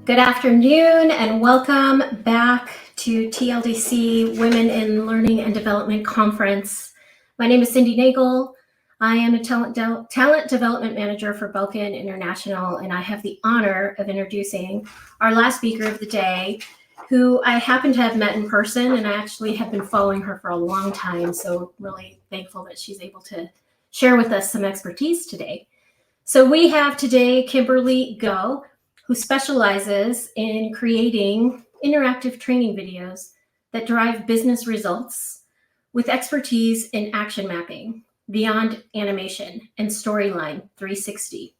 Good afternoon and welcome back to TLDC Women in Learning and Development Conference. My name is Cyndi Nagel. I am a talent development manager for Belkin International, and I have the honor of introducing our last speaker of the day, who I happen to have met in person, and I actually have been following her for a long time, so really thankful that she's able to share with us some expertise today. So we have today Kimberly Go, who specializes in creating interactive training videos that drive business results with expertise in action mapping, beyond animation, and storyline 360.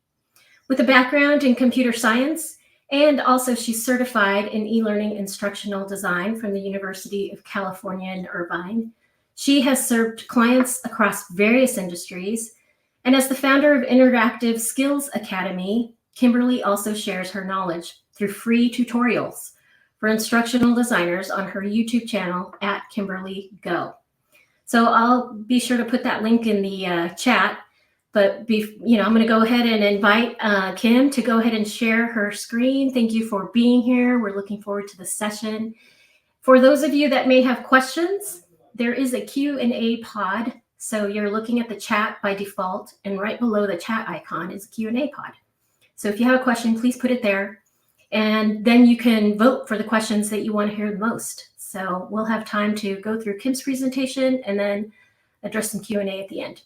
With a background in computer science, and also she's certified in e-learning instructional design from the University of California in Irvine. She has served clients across various industries, and as the founder of Interactive Skills Academy, Kimberly also shares her knowledge through free tutorials for instructional designers on her YouTube channel at Kimberly Go. So I'll be sure to put that link in the chat, but I'm going to go ahead and invite Kim to go ahead and share her screen. Thank you for being here. We're looking forward to the session. For those of you that may have questions, there is a Q&A pod. So you're looking at the chat by default, and right below the chat icon is a Q&A pod. So if you have a question, please put it there, and then you can vote for the questions that you want to hear the most. So we'll have time to go through Kim's presentation and then address some Q&A at the end.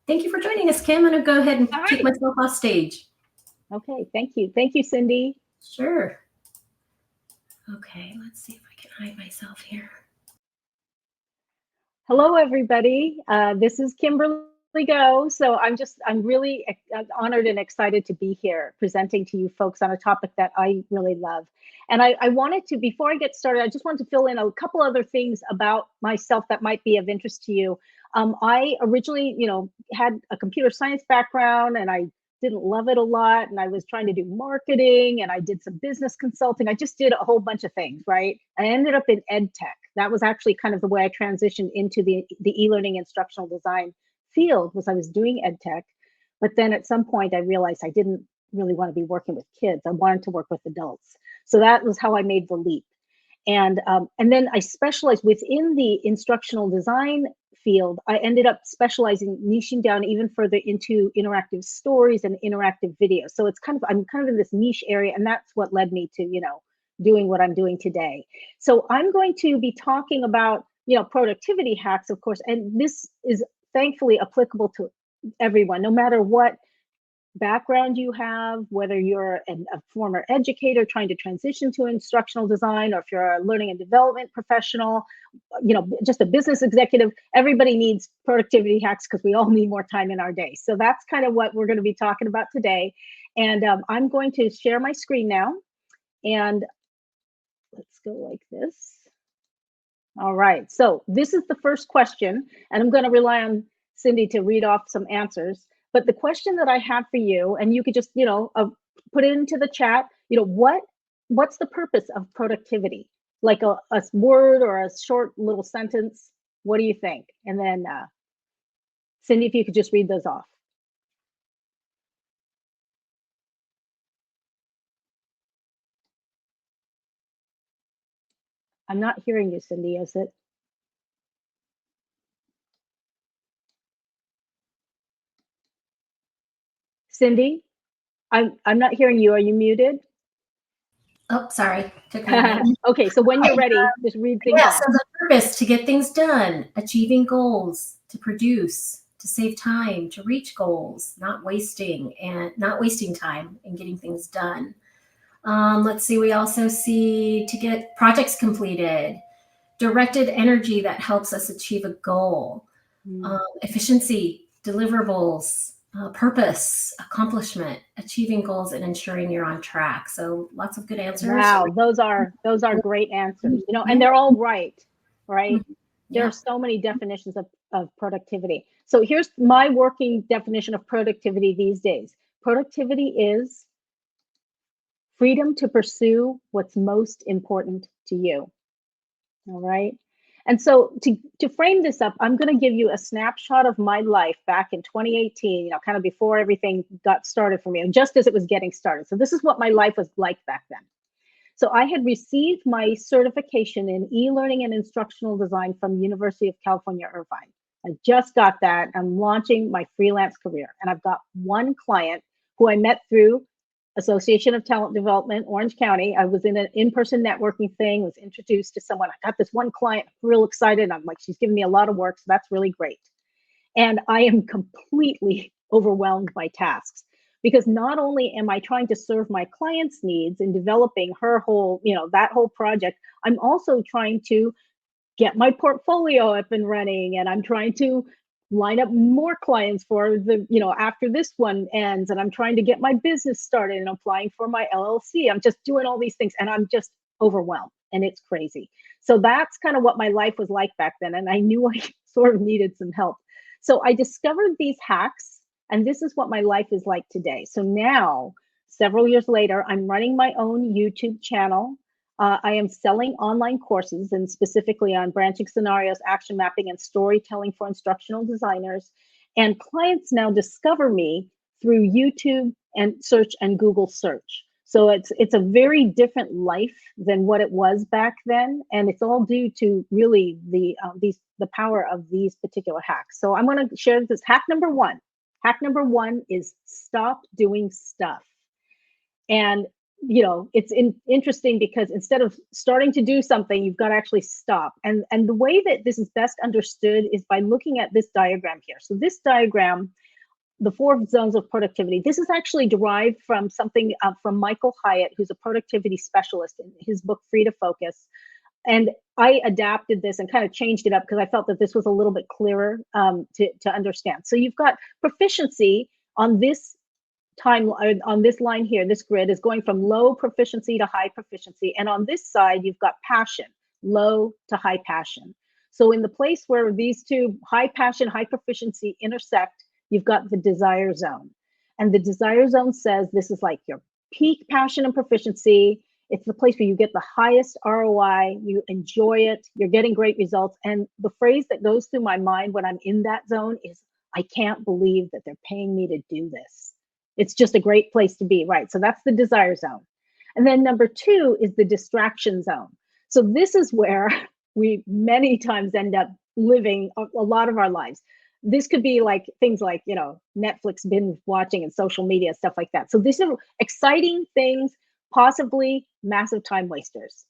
Thank you for joining us, Kim. I'm going to go ahead and kick myself off stage. Okay, thank you. Thank you, Cyndi. Sure. Okay, let's see if I can hide myself here. Hello, everybody. This is Kimberly Go. So I'm really honored and excited to be here presenting to you folks on a topic that I really love. And I wanted to, before I get started, I just wanted to fill in a couple other things about myself that might be of interest to you. I originally, had a computer science background, and I didn't love it a lot. And I was trying to do marketing, and I did some business consulting. I just did a whole bunch of things, right? I ended up in ed tech. That was actually kind of the way I transitioned into the e-learning instructional design field, was I was doing ed tech. But then at some point I realized I didn't really want to be working with kids. I wanted to work with adults. So that was how I made the leap. And then I specialized within the instructional design field. I ended up specializing, niching down even further into interactive stories and interactive videos. So I'm kind of in this niche area, and that's what led me to, doing what I'm doing today. So I'm going to be talking about, productivity hacks, of course, and this is thankfully applicable to everyone, no matter what background you have, whether you're a former educator trying to transition to instructional design, or if you're a learning and development professional, just a business executive. Everybody needs productivity hacks because we all need more time in our day. So that's kind of what we're going to be talking about today. And I'm going to share my screen now, and let's go like this. All right, so this is the first question, and I'm going to rely on Cyndi to read off some answers. But the question that I have for you, and you could just, put it into the chat, what's the purpose of productivity? Like a word or a short little sentence. What do you think? And then Cyndi, if you could just read those off. I'm not hearing you, Cyndi, is it? Cyndi, I'm not hearing you. Are you muted? Oh, sorry. Okay, so when you're ready, just read things off. So the purpose: to get things done, achieving goals, to produce, to save time, to reach goals, not wasting time and getting things done. Let's see, we also see to get projects completed, directed energy that helps us achieve a goal, efficiency, deliverables, purpose, accomplishment, achieving goals, and ensuring you're on track. So lots of good answers. Wow, those are great answers, and they're all right? There are so many definitions of productivity. So here's my working definition of productivity these days. Productivity is freedom to pursue what's most important to you. All right. And so to frame this up, I'm going to give you a snapshot of my life back in 2018, kind of before everything got started for me, and just as it was getting started. So this is what my life was like back then. So I had received my certification in e-learning and instructional design from University of California, Irvine. I just got that. I'm launching my freelance career, and I've got one client who I met through Association of Talent Development, Orange County. I was in an in-person networking thing, was introduced to someone. I got this one client, real excited. I'm like, she's giving me a lot of work, so that's really great. And I am completely overwhelmed by tasks, because not only am I trying to serve my client's needs in developing her whole, that whole project, I'm also trying to get my portfolio up and running, and I'm trying to line up more clients for the, after this one ends, and I'm trying to get my business started and applying for my LLC. I'm just doing all these things, and I'm just overwhelmed, and it's crazy. So that's kind of what my life was like back then, and I knew I sort of needed some help. So I discovered these hacks, and this is what my life is like today. So now, several years later, I'm running my own YouTube channel. I am selling online courses, and specifically on branching scenarios, action mapping, and storytelling for instructional designers. And clients now discover me through YouTube and search and Google search. So it's a very different life than what it was back then, and it's all due to really the power of these particular hacks. So I'm going to share this hack number one. Hack number one is stop doing stuff. And it's interesting because instead of starting to do something, you've got to actually stop. And the way that this is best understood is by looking at this diagram here. So this diagram, the 4 zones of productivity, this is actually derived from something from Michael Hyatt, who's a productivity specialist, in his book, Free to Focus. And I adapted this and kind of changed it up because I felt that this was a little bit clearer to understand. So you've got proficiency on this on this line here. This grid is going from low proficiency to high proficiency. And on this side, you've got passion, low to high passion. So in the place where these two, high passion, high proficiency, intersect, you've got the desire zone. And the desire zone says this is like your peak passion and proficiency. It's the place where you get the highest ROI, you enjoy it, you're getting great results. And the phrase that goes through my mind when I'm in that zone is, I can't believe that they're paying me to do this. It's just a great place to be, right? So that's the desire zone. And then number 2 is the distraction zone. So this is where we many times end up living a lot of our lives. This could be like things like, Netflix binge watching and social media, stuff like that. So these are exciting things, possibly massive time wasters.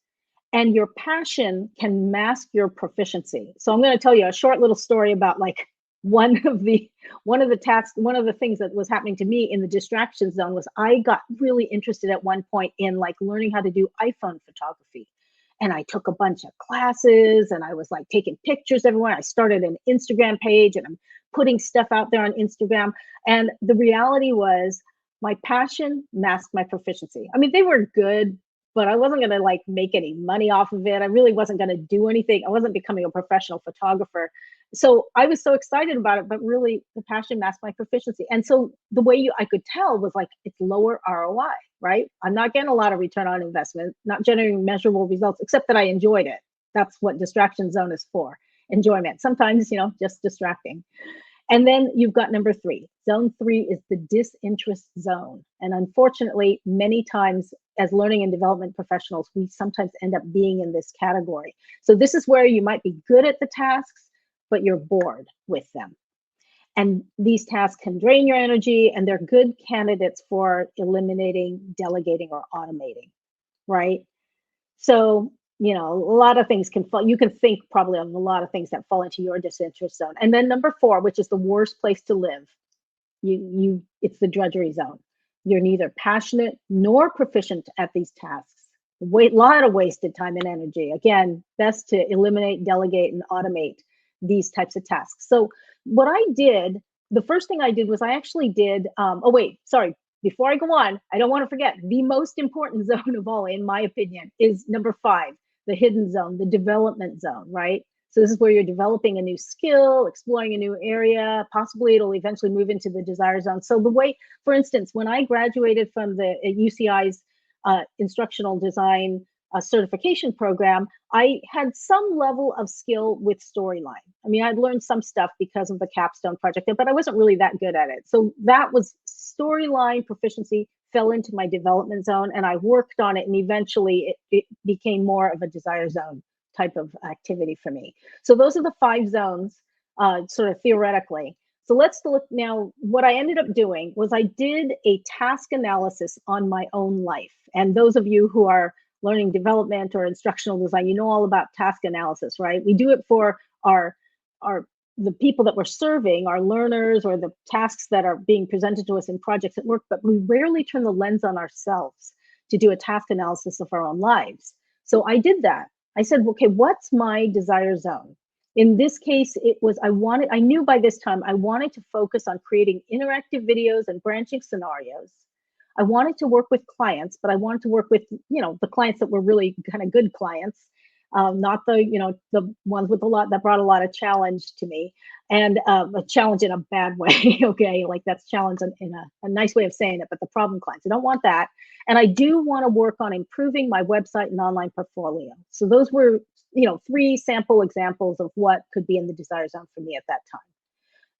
And your passion can mask your proficiency. So I'm going to tell you a short little story about like one of the things that was happening to me in the distraction zone was I got really interested at one point in like learning how to do iPhone photography. And I took a bunch of classes, and I was like taking pictures everywhere. I started an Instagram page, and I'm putting stuff out there on Instagram. And the reality was my passion masked my proficiency. I mean, they were good, but I wasn't going to like make any money off of it. I really wasn't going to do anything. I wasn't becoming a professional photographer. So I was so excited about it, but really the passion masked my proficiency. And so the way I could tell was like, it's lower ROI, right? I'm not getting a lot of return on investment, not generating measurable results, except that I enjoyed it. That's what distraction zone is for, enjoyment. Sometimes, just distracting. And then you've got number 3. Zone 3 is the disinterest zone. And unfortunately, many times as learning and development professionals, we sometimes end up being in this category. So this is where you might be good at the tasks, but you're bored with them. And these tasks can drain your energy, and they're good candidates for eliminating, delegating, or automating, right? So, a lot of things can fall. You can think probably of a lot of things that fall into your disinterest zone. And then number 4, which is the worst place to live, it's the drudgery zone. You're neither passionate nor proficient at these tasks. A lot of wasted time and energy. Again, best to eliminate, delegate, and automate these types of tasks. So what I did, the first thing I did was I actually did, before I go on, I don't want to forget, the most important zone of all, in my opinion, is number 5, the hidden zone, the development zone, right? So this is where you're developing a new skill, exploring a new area. Possibly it'll eventually move into the desire zone. So the way, for instance, when I graduated from the UCI's instructional design certification program, I had some level of skill with storyline. I mean, I'd learned some stuff because of the capstone project, but I wasn't really that good at it. So that was storyline proficiency fell into my development zone, and I worked on it, and eventually it became more of a desire zone type of activity for me. So those are the 5 zones, sort of theoretically. So let's look now. What I ended up doing was I did a task analysis on my own life. And those of you who are learning development or instructional design, you know all about task analysis, right? We do it for our the people that we're serving, our learners, or the tasks that are being presented to us in projects at work, but we rarely turn the lens on ourselves to do a task analysis of our own lives. So I did that. I said, okay, what's my desire zone? In this case, it was, I knew by this time I wanted to focus on creating interactive videos and branching scenarios. I wanted to work with clients, but I wanted to work with, the clients that were really kind of good clients, not the, the ones with a lot that brought a lot of challenge to me, and a challenge in a bad way. Okay, like that's challenge in a nice way of saying it, but the problem clients, I don't want that. And I do want to work on improving my website and online portfolio. So those were, 3 sample examples of what could be in the desire zone for me at that time.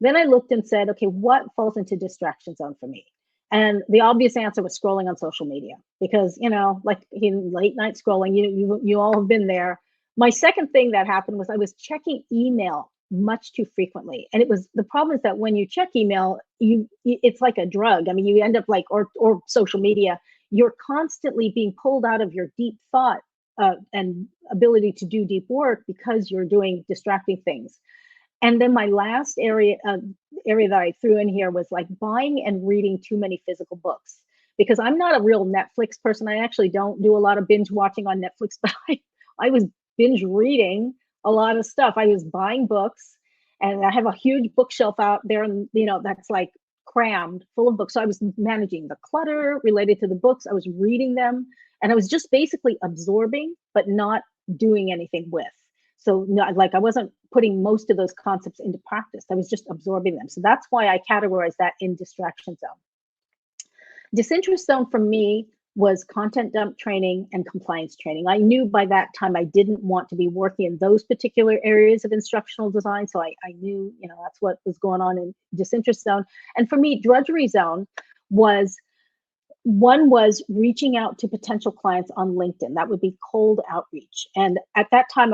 Then I looked and said, okay, what falls into distraction zone for me? And the obvious answer was scrolling on social media, because, like late night scrolling, you all have been there. My second thing that happened was I was checking email much too frequently. And the problem is that when you check email, it's like a drug. I mean, you end up like, or social media, you're constantly being pulled out of your deep thought and ability to do deep work because you're doing distracting things. And then my last area that I threw in here was like buying and reading too many physical books, because I'm not a real Netflix person. I actually don't do a lot of binge watching on Netflix, but I was binge reading a lot of stuff. I was buying books, and I have a huge bookshelf out there, and that's like crammed full of books. So I was managing the clutter related to the books. I was reading them, and I was just basically absorbing, but not doing anything with. So like I wasn't putting most of those concepts into practice. I was just absorbing them. So that's why I categorize that in distraction zone. Disinterest zone for me was content dump training and compliance training. I knew by that time I didn't want to be working in those particular areas of instructional design. So I knew, that's what was going on in disinterest zone. And for me, drudgery zone was reaching out to potential clients on LinkedIn. That would be cold outreach. And at that time,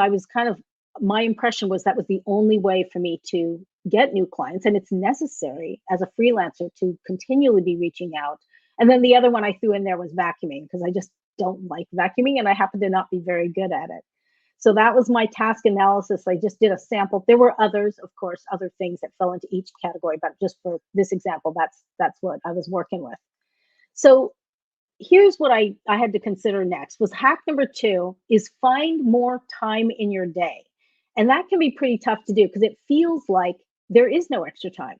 my impression was that was the only way for me to get new clients. And it's necessary as a freelancer to continually be reaching out. And then the other one I threw in there was vacuuming, because I just don't like vacuuming, and I happen to not be very good at it. So that was my task analysis. I just did a sample. There were others, of course, other things that fell into each category, but just for this example, that's what I was working with. So here's what I had to consider next was hack number 2 is find more time in your day. And that can be pretty tough to do because it feels like there is no extra time,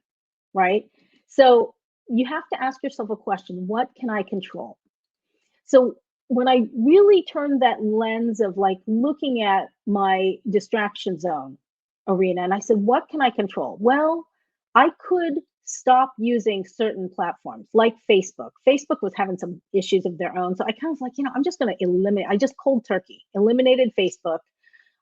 right? So you have to ask yourself a question: what can I control? So when I really turned that lens of like looking at my distraction zone arena, and I said, what can I control? Well, I could stop using certain platforms like Facebook. Facebook was having some issues of their own. So I kind of was like, I'm just going to eliminate, I just cold turkey eliminated Facebook.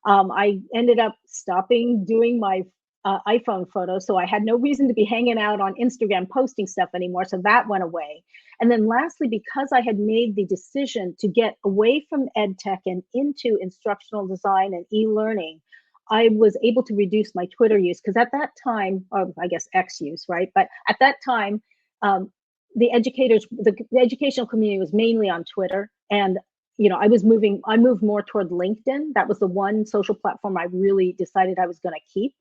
I ended up stopping doing my iPhone photos. So I had no reason to be hanging out on Instagram posting stuff anymore. So that went away. And then lastly, because I had made the decision to get away from ed tech and into instructional design and e-learning, I was able to reduce my Twitter use, because at that time, or I guess X use, right? But at that time, the educational community was mainly on Twitter. And I moved more toward LinkedIn. That was the one social platform I really decided I was going to keep.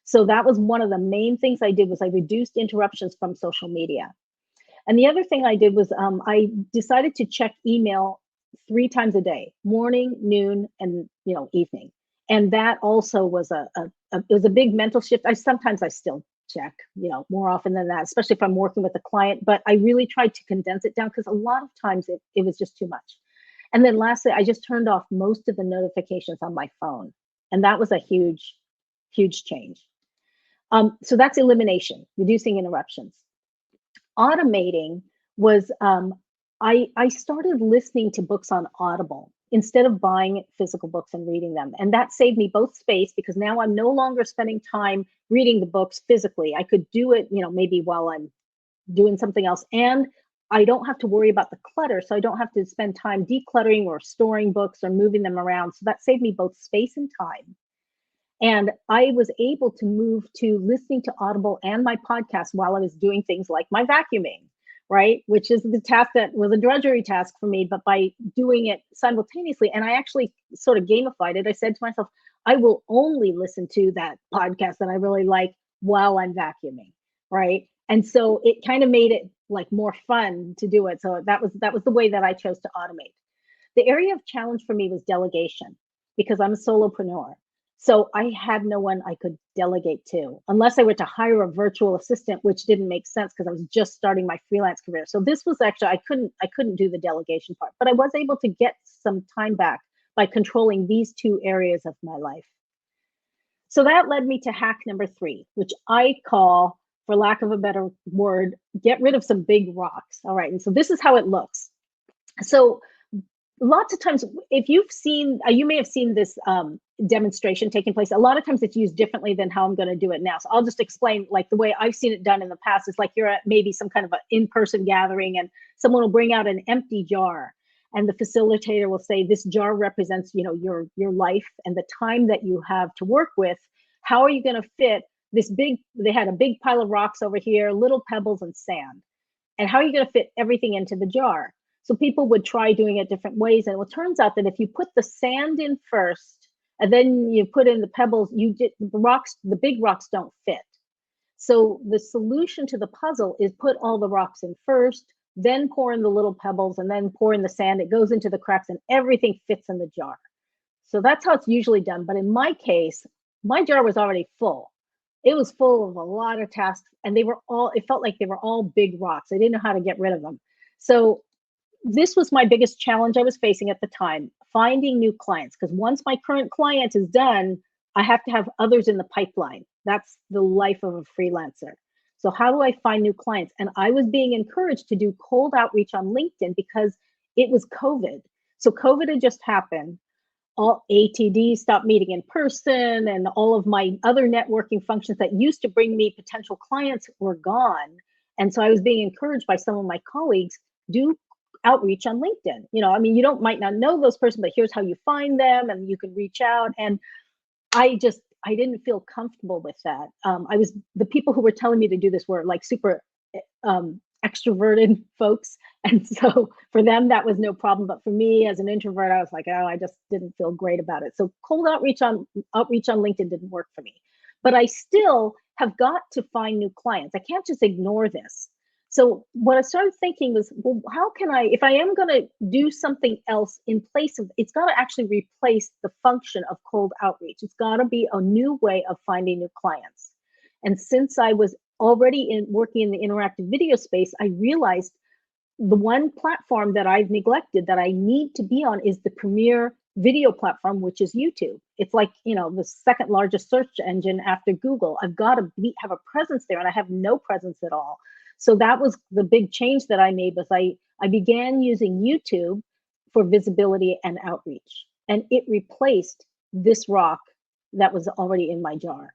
So that was one of the main things I did, was I reduced interruptions from social media. And the other thing I did was I decided to check email 3 times a day: morning, noon, and evening. And that also was it was a big mental shift. I still check, more often than that, especially if I'm working with a client. But I really tried to condense it down, because a lot of times it was just too much. And then lastly, I just turned off most of the notifications on my phone. And that was a huge, huge change. So that's elimination, reducing interruptions. Automating was, I started listening to books on Audible. instead of buying physical books and reading them. And that saved me both space, because now I'm no longer spending time reading the books physically. I could do it, maybe while I'm doing something else. And I don't have to worry about the clutter. So I don't have to spend time decluttering or storing books or moving them around. So that saved me both space and time. And I was able to move to listening to Audible and my podcast while I was doing things like my vacuuming, right? Which is the task that was a drudgery task for me, but by doing it simultaneously, and I actually sort of gamified it. I said to myself, I will only listen to that podcast that I really like while I'm vacuuming, right? And so it kind of made it like more fun to do it. So that was the way that I chose to automate. The area of challenge for me was delegation, because I'm a solopreneur. So I had no one I could delegate to, unless I were to hire a virtual assistant, which didn't make sense because I was just starting my freelance career. So this was actually, I couldn't do the delegation part, but I was able to get some time back by controlling these two areas of my life. So that led me to hack number 3, which I call, for lack of a better word, get rid of some big rocks. All right. And so this is how it looks. So lots of times, if you've seen, you may have seen this demonstration taking place. A lot of times it's used differently than how I'm going to do it now. So I'll just explain, like, the way I've seen it done in the past is like you're at maybe some kind of an in-person gathering, and someone will bring out an empty jar, and the facilitator will say, this jar represents, your life and the time that you have to work with. How are you going to fit this big, they had a big pile of rocks over here, little pebbles and sand. And how are you going to fit everything into the jar? So people would try doing it different ways. And it turns out that if you put the sand in first, and then you put in the pebbles, the big rocks don't fit. So the solution to the puzzle is put all the rocks in first, then pour in the little pebbles, and then pour in the sand. It goes into the cracks and everything fits in the jar. So that's how it's usually done. But in my case, my jar was already full. It was full of a lot of tasks, and it felt like they were all big rocks. I didn't know how to get rid of them. So this was my biggest challenge I was facing at the time, finding new clients, because once my current client is done, I have to have others in the pipeline. That's the life of a freelancer. So how do I find new clients? And I was being encouraged to do cold outreach on LinkedIn because it was COVID. So COVID had just happened. All ATD stopped meeting in person, and all of my other networking functions that used to bring me potential clients were gone. And so I was being encouraged by some of my colleagues, do outreach on LinkedIn. You might not know those person, but here's how you find them, and you can reach out. And I didn't feel comfortable with that. The people who were telling me to do this were like super extroverted folks. And so for them, that was no problem. But for me as an introvert, I was like, oh, I just didn't feel great about it. So cold outreach on LinkedIn didn't work for me. But I still have got to find new clients. I can't just ignore this. So what I started thinking was, well, how can I, if I am going to do something else in place of, it's got to actually replace the function of cold outreach. It's got to be a new way of finding new clients. And since I was already working in the interactive video space, I realized the one platform that I've neglected that I need to be on is the premier video platform, which is YouTube. It's like, the second largest search engine after Google. I've got to have a presence there, and I have no presence at all. So that was the big change that I made, was I began using YouTube for visibility and outreach, and it replaced this rock that was already in my jar.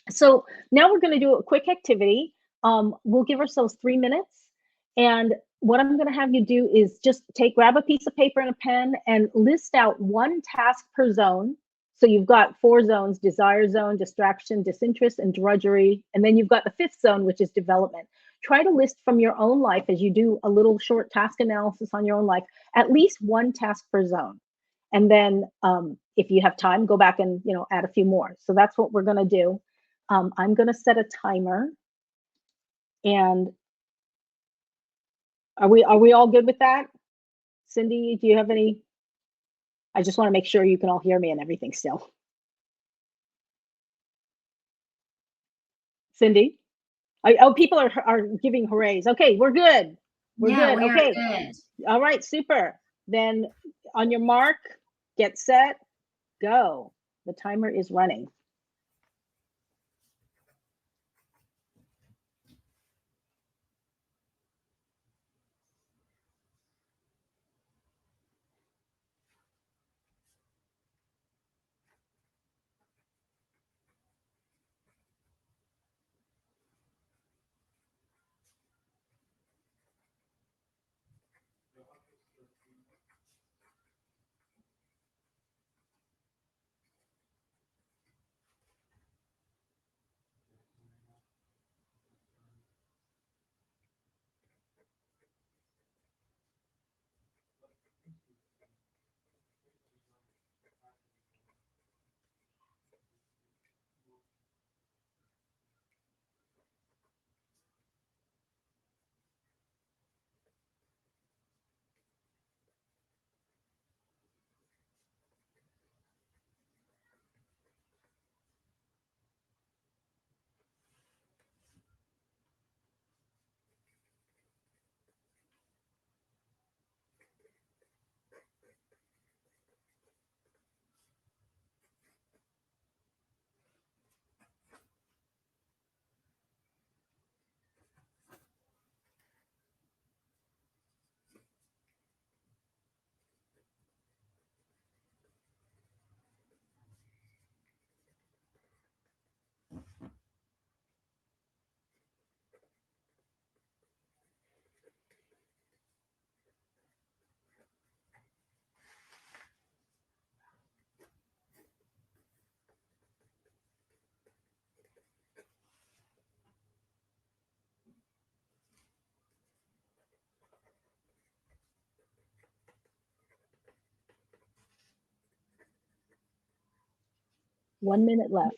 So now we're going to do a quick activity. We'll give ourselves 3 minutes. And what I'm going to have you do is just grab a piece of paper and a pen and list out one task per zone. So you've got 4 zones: desire zone, distraction, disinterest, and drudgery. And then you've got the 5th zone, which is development. Try to list from your own life, as you do a little short task analysis on your own life, at least one task per zone. And then if you have time, go back and add a few more. So that's what we're going to do. I'm going to set a timer. And are we all good with that? Cyndi, do you have any? I just want to make sure you can all hear me and everything still. Cyndi? People are giving hoorays. Okay, we're good. We're good. We okay. are good. All right, super. Then on your mark, get set, go. The timer is running. 1 minute left.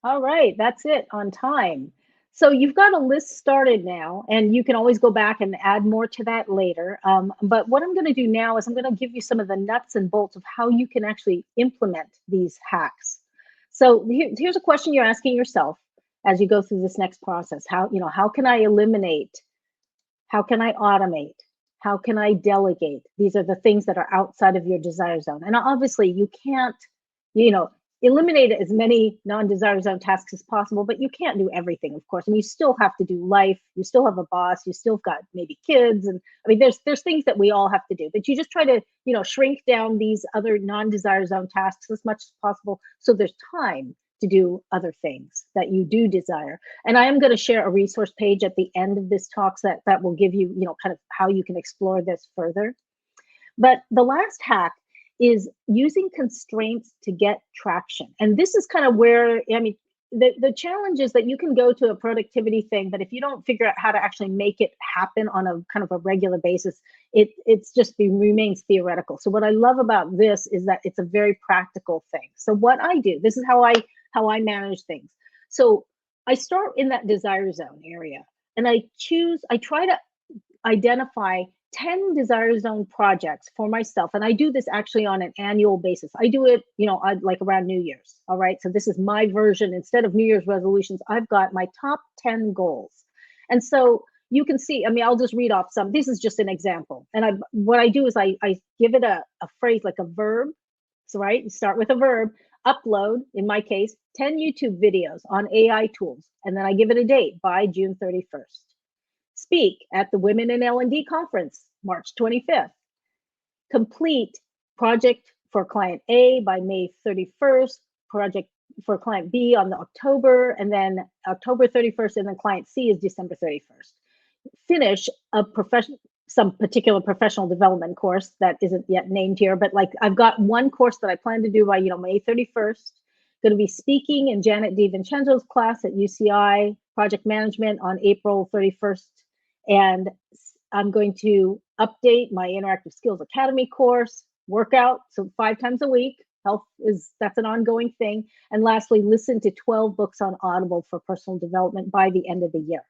All right, that's it on time. So you've got a list started now, and you can always go back and add more to that later. But what I'm going to do now is I'm going to give you some of the nuts and bolts of how you can actually implement these hacks. So here's a question you're asking yourself as you go through this next process. How can I eliminate? How can I automate? How can I delegate? These are the things that are outside of your desire zone. And obviously you can't, you know, eliminate as many non-desire zone tasks as possible, but you can't do everything, of course. And you still have to do life. You still have a boss. You still got maybe kids. And I mean, there's things that we all have to do, but you just try to, shrink down these other non-desire zone tasks as much as possible. So there's time to do other things that you do desire. And I am going to share a resource page at the end of this talk that will give you, kind of how you can explore this further. But the last hack is using constraints to get traction. And this is kind of where, the challenge is that you can go to a productivity thing, but if you don't figure out how to actually make it happen on a kind of a regular basis, it remains theoretical. So what I love about this is that it's a very practical thing. So what I do, this is how I manage things. So I start in that desire zone area, and I try to identify 10 desire zone projects for myself. And I do this actually on an annual basis. I do it, like around New Year's. All right. So this is my version. Instead of New Year's resolutions, I've got my top 10 goals. And so you can see, I'll just read off some. This is just an example. And what I do is I give it a phrase, like a verb. So, right, you start with a verb, upload, in my case, 10 YouTube videos on AI tools. And then I give it a date, by June 31st. Speak at the Women in L&D conference, March 25th. Complete project for client A by May 31st, project for client B on the October, and then October 31st, and then client C is December 31st. Finish some particular professional development course that isn't yet named here, but like I've got one course that I plan to do by May 31st. Going to be speaking in Janet DiVincenzo's class at UCI, project management, on April 31st. And I'm going to update my Interactive Skills Academy course, workout, so 5 times a week. That's an ongoing thing. And lastly, listen to 12 books on Audible for personal development by the end of the year.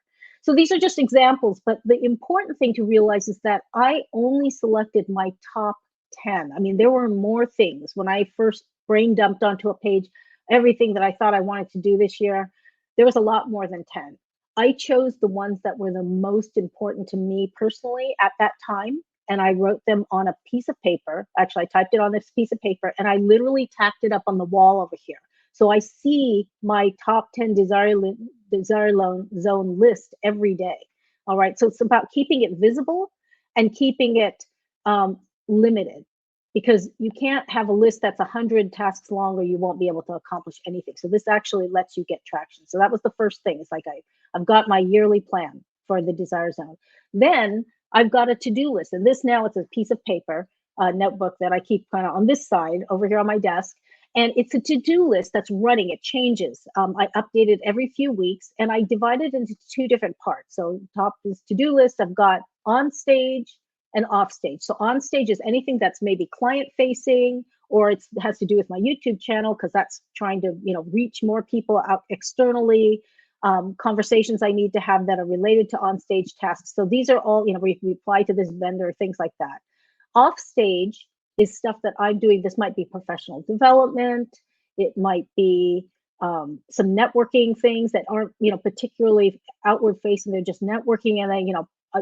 So these are just examples, but the important thing to realize is that I only selected my top 10. There were more things when I first brain dumped onto a page, everything that I thought I wanted to do this year. There was a lot more than 10. I chose the ones that were the most important to me personally at that time, and I wrote them on a piece of paper. Actually, I typed it on this piece of paper, and I literally tacked it up on the wall over here. So I see my top 10 desire zone list every day. All right, so it's about keeping it visible and keeping it limited, because you can't have a list that's 100 tasks long or you won't be able to accomplish anything. So this actually lets you get traction. So that was the first thing. It's like I've got my yearly plan for the desire zone. Then I've got a to-do list. And this now, it's a piece of paper, notebook that I keep kind of on this side over here on my desk. And it's a to-do list that's running. It changes. I update it every few weeks, and I divide it into 2 different parts. So top is to-do list. I've got on stage and off stage. So on stage is anything that's maybe client facing, or it has to do with my YouTube channel, because that's trying to reach more people out externally. Conversations I need to have that are related to on stage tasks. So these are all, we reply to this vendor, things like that. Off stage is stuff that I'm doing. This might be professional development. It might be some networking things that aren't, particularly outward facing. They're just networking, and then,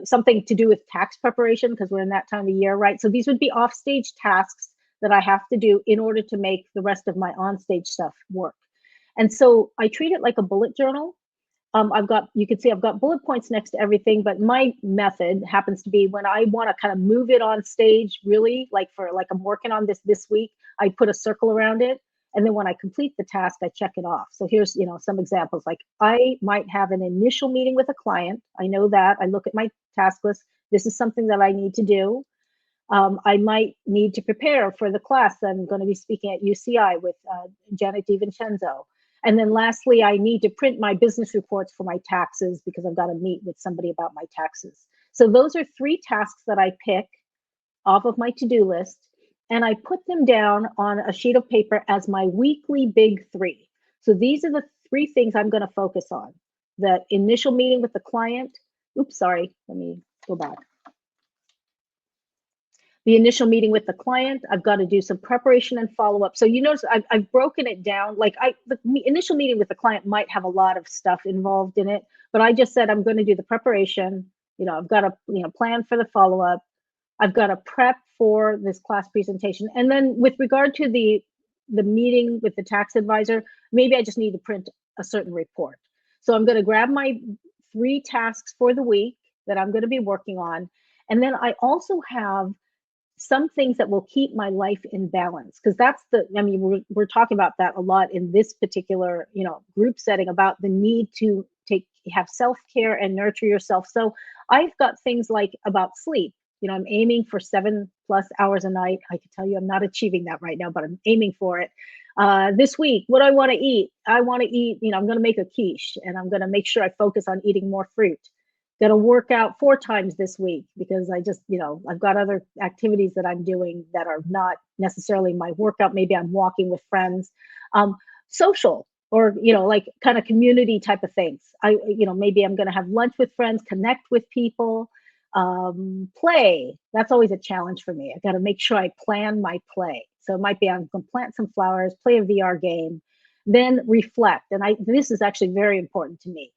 something to do with tax preparation because we're in that time of year, right? So these would be offstage tasks that I have to do in order to make the rest of my onstage stuff work. And so I treat it like a bullet journal. You can see I've got bullet points next to everything, but my method happens to be when I want to kind of move it on stage, really, like I'm working on this week, I put a circle around it. And then when I complete the task, I check it off. So here's, some examples. Like I might have an initial meeting with a client. I know that. I look at my task list. This is something that I need to do. I might need to prepare for the class that I'm going to be speaking at UCI with Janet DiVincenzo. And then lastly, I need to print my business reports for my taxes because I've got to meet with somebody about my taxes. So those are 3 tasks that I pick off of my to-do list, and I put them down on a sheet of paper as my weekly big 3. So these are the 3 things I'm going to focus on. The initial meeting with the client. Oops, sorry, let me go back. The initial meeting with the client, I've got to do some preparation and follow-up. So you notice I've broken it down. Like the initial meeting with the client might have a lot of stuff involved in it, but I just said I'm going to do the preparation. I've got to plan for the follow-up. I've got to prep for this class presentation. And then with regard to the meeting with the tax advisor, maybe I just need to print a certain report. So I'm going to grab my 3 tasks for the week that I'm going to be working on. And then I also have some things that will keep my life in balance, because we're talking about that a lot in this particular group setting, about the need to have self-care and nurture yourself. So I've got things like about sleep. I'm aiming for 7+ hours a night. I can tell you I'm not achieving that right now, but I'm aiming for it. This week, what do I want to eat? I want to eat, I'm going to make a quiche, and I'm going to make sure I focus on eating more fruit. Going to work out 4 times this week because I just, I've got other activities that I'm doing that are not necessarily my workout. Maybe I'm walking with friends, social, or, like kind of community type of things. Maybe I'm going to have lunch with friends, connect with people, play. That's always a challenge for me. I got to make sure I plan my play. So it might be I'm going to plant some flowers, play a VR game, then reflect. And this is actually very important to me.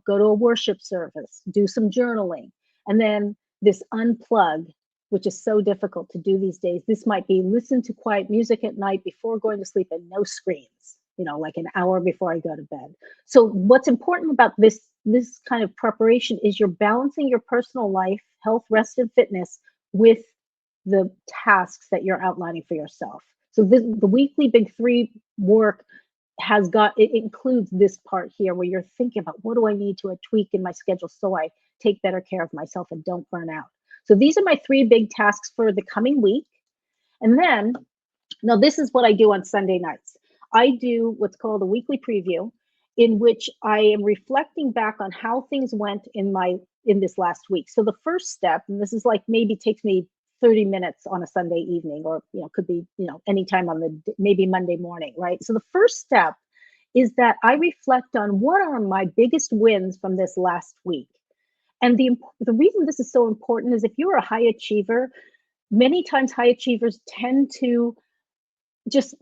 Go to a worship service, do some journaling, and then this unplug, which is so difficult to do these days. This might be listen to quiet music at night before going to sleep and no screens, like an hour before I go to bed. So what's important about this kind of preparation is you're balancing your personal life, health, rest, and fitness with the tasks that you're outlining for yourself. So the weekly big 3 work it includes this part here where you're thinking about what do I need to tweak in my schedule so I take better care of myself and don't burn out. So these are my 3 big tasks for the coming week. And then, now this is what I do on Sunday nights. I do what's called a weekly preview, in which I am reflecting back on how things went in this last week. So the first step, and this is like maybe takes me 30 minutes on a Sunday evening, or could be anytime on maybe Monday morning, right? So the first step is that I reflect on what are my biggest wins from this last week. And the reason this is so important is if you're a high achiever, many times high achievers tend to just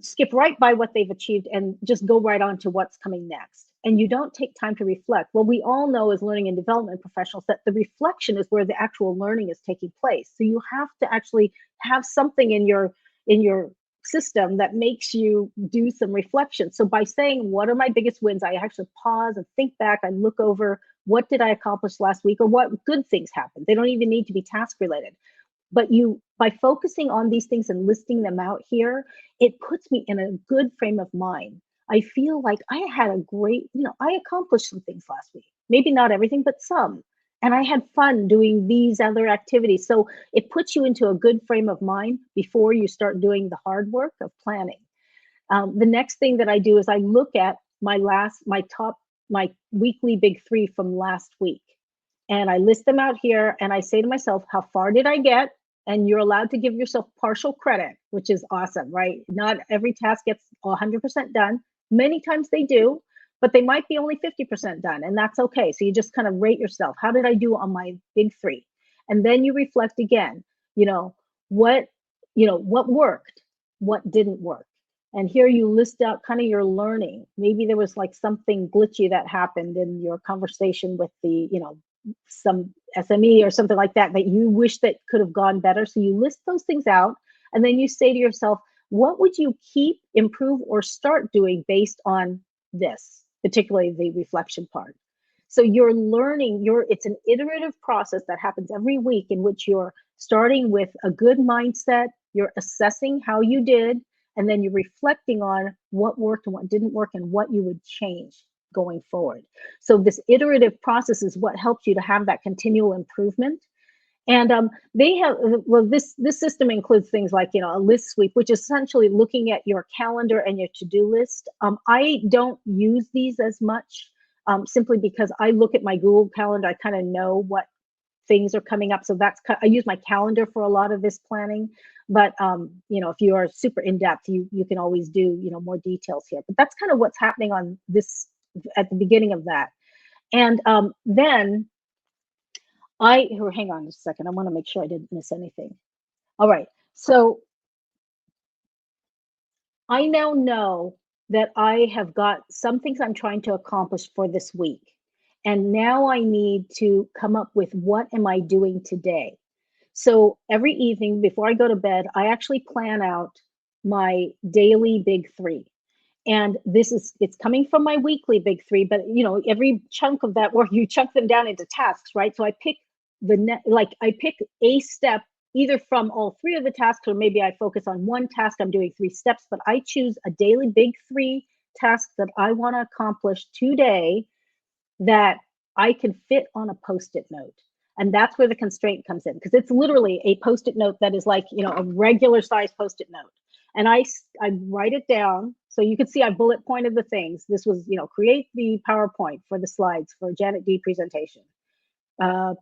skip right by what they've achieved and just go right on to what's coming next. And you don't take time to reflect. Well, we all know as learning and development professionals that the reflection is where the actual learning is taking place. So you have to actually have something in your system that makes you do some reflection. So by saying, what are my biggest wins? I actually pause and think back. I look over, what did I accomplish last week, or what good things happened? They don't even need to be task related. But by focusing on these things and listing them out here, it puts me in a good frame of mind. I feel like I had a great, I accomplished some things last week. Maybe not everything, but some. And I had fun doing these other activities. So it puts you into a good frame of mind before you start doing the hard work of planning. The next thing that I do is I look at my weekly big 3 from last week. And I list them out here and I say to myself, how far did I get? And you're allowed to give yourself partial credit, which is awesome, right? Not every task gets 100% done. Many times they do, but they might be only 50% done, and that's okay. So you just kind of rate yourself. How did I do on my big 3? And then you reflect again, what worked, what didn't work. And here you list out kind of your learning. Maybe there was like something glitchy that happened in your conversation with the, some SME or something like that, that you wish that could have gone better. So you list those things out, and then you say to yourself, what would you keep, improve, or start doing based on this, particularly the reflection part? So you're learning, it's an iterative process that happens every week, in which you're starting with a good mindset, you're assessing how you did, and then you're reflecting on what worked and what didn't work and what you would change going forward. So this iterative process is what helps you to have that continual improvement. And they have, well, this system includes things like, a list sweep, which is essentially looking at your calendar and your to-do list. I don't use these as much, simply because I look at my Google Calendar. I kind of know what things are coming up. So I use my calendar for a lot of this planning. But if you are super in depth, you can always do more details here. But that's kind of what's happening on this at the beginning of that. And then hang on a second. I want to make sure I didn't miss anything. All right. So I now know that I have got some things I'm trying to accomplish for this week. And now I need to come up with, what am I doing today? So every evening before I go to bed, I actually plan out my daily big three. And it's coming from my weekly big three, but every chunk of that, where you chunk them down into tasks, right? So I pick I pick a step either from all three of the tasks, or maybe I focus on one task. I'm doing 3 steps, but I choose a daily big three task that I want to accomplish today, that I can fit on a Post-it note. And that's where the constraint comes in, because it's literally a Post-it note that is like, a regular size Post-it note. And I write it down. So you can see I bullet pointed the things. This was, create the PowerPoint for the slides for Janet D presentation,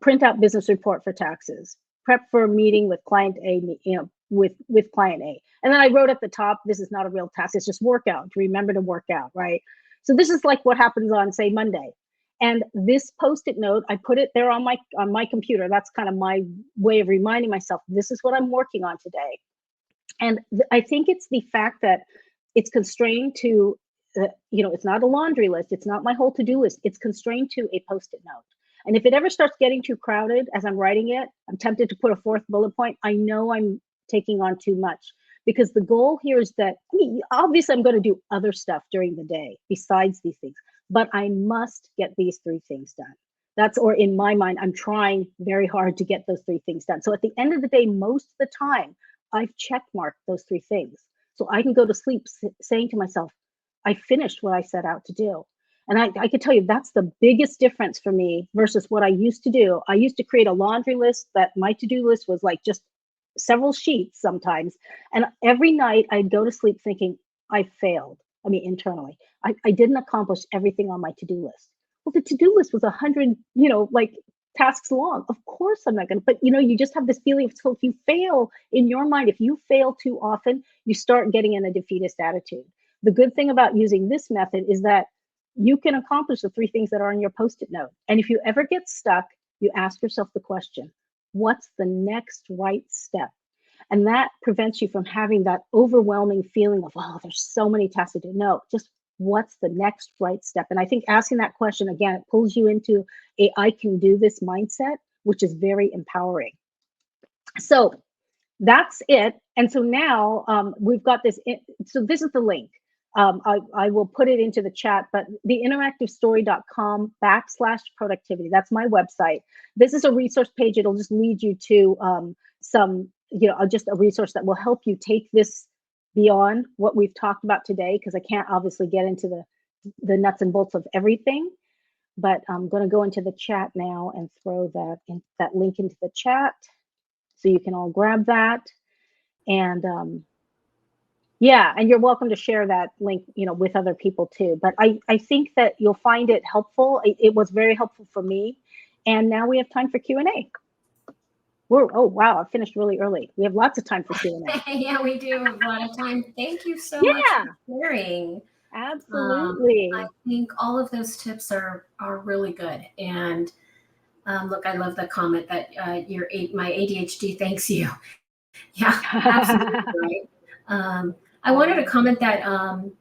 print out business report for taxes, prep for a meeting with client A, with client A. And then I wrote at the top, this is not a real task. It's just workout, to remember to work out, right? So this is like what happens on, say, Monday. And this Post-it note, I put it there on my computer. That's kind of my way of reminding myself, this is what I'm working on today. And I think it's the fact that it's constrained to, it's not a laundry list. It's not my whole to-do list. It's constrained to a Post-it note. And if it ever starts getting too crowded as I'm writing it, I'm tempted to put a 4th bullet point. I know I'm taking on too much, because the goal here is that, obviously I'm going to do other stuff during the day besides these things, but I must get these 3 things done. Or in my mind, I'm trying very hard to get those 3 things done. So at the end of the day, most of the time, I've check marked those 3 things. So I can go to sleep saying to myself, I finished what I set out to do. And I can tell you, that's the biggest difference for me versus what I used to do. I used to create a laundry list that my to-do list was like just several sheets sometimes. And every night I'd go to sleep thinking, I failed. I mean, internally, I didn't accomplish everything on my to-do list. Well, the to-do list was 100, tasks long. Of course I'm not going to, but you just have this feeling of, so if you fail in your mind, if you fail too often, you start getting in a defeatist attitude. The good thing about using this method is that you can accomplish the 3 things that are on your Post-it note. And if you ever get stuck, you ask yourself the question, what's the next right step? And that prevents you from having that overwhelming feeling of, oh, there's so many tasks to do. No, just what's the next right step? And I think asking that question, again, it pulls you into a I can do this mindset, which is very empowering. So that's it. And so now we've got this. So this is the link. I will put it into the chat, but the interactivestory.com/productivity, that's my website. This is a resource page. It'll just lead you to some, just a resource that will help you take this beyond what we've talked about today, because I can't obviously get into the nuts and bolts of everything, but I'm going to go into the chat now and throw that link into the chat so you can all grab that. And yeah, and you're welcome to share that link, with other people too. But I think that you'll find it helpful. It was very helpful for me. And now we have time for Q&A. Oh, wow, I finished really early. We have lots of time for Q&A. Yeah, we do have a lot of time. Thank you so much for sharing. Absolutely. I think all of those tips are really good. And look, I love the comment that my ADHD thanks you. Yeah, absolutely right. I wanted to comment that, I'm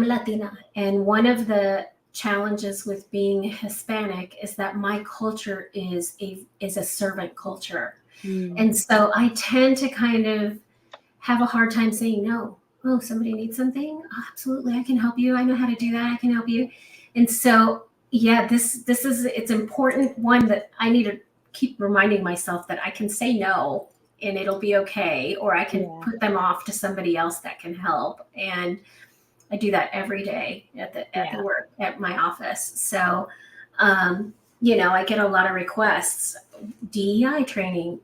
Latina, and one of the challenges with being Hispanic is that my culture is a servant culture, and so I tend to kind of have a hard time saying no. Oh, somebody needs something? Oh, absolutely, I can help you. I know how to do that. I can help you. And so, yeah, this is it's important one that I need to keep reminding myself that I can say no and it'll be okay, or I can put them off to somebody else that can help. And I do that every day at the work at my office. So, I get a lot of requests. DEI training,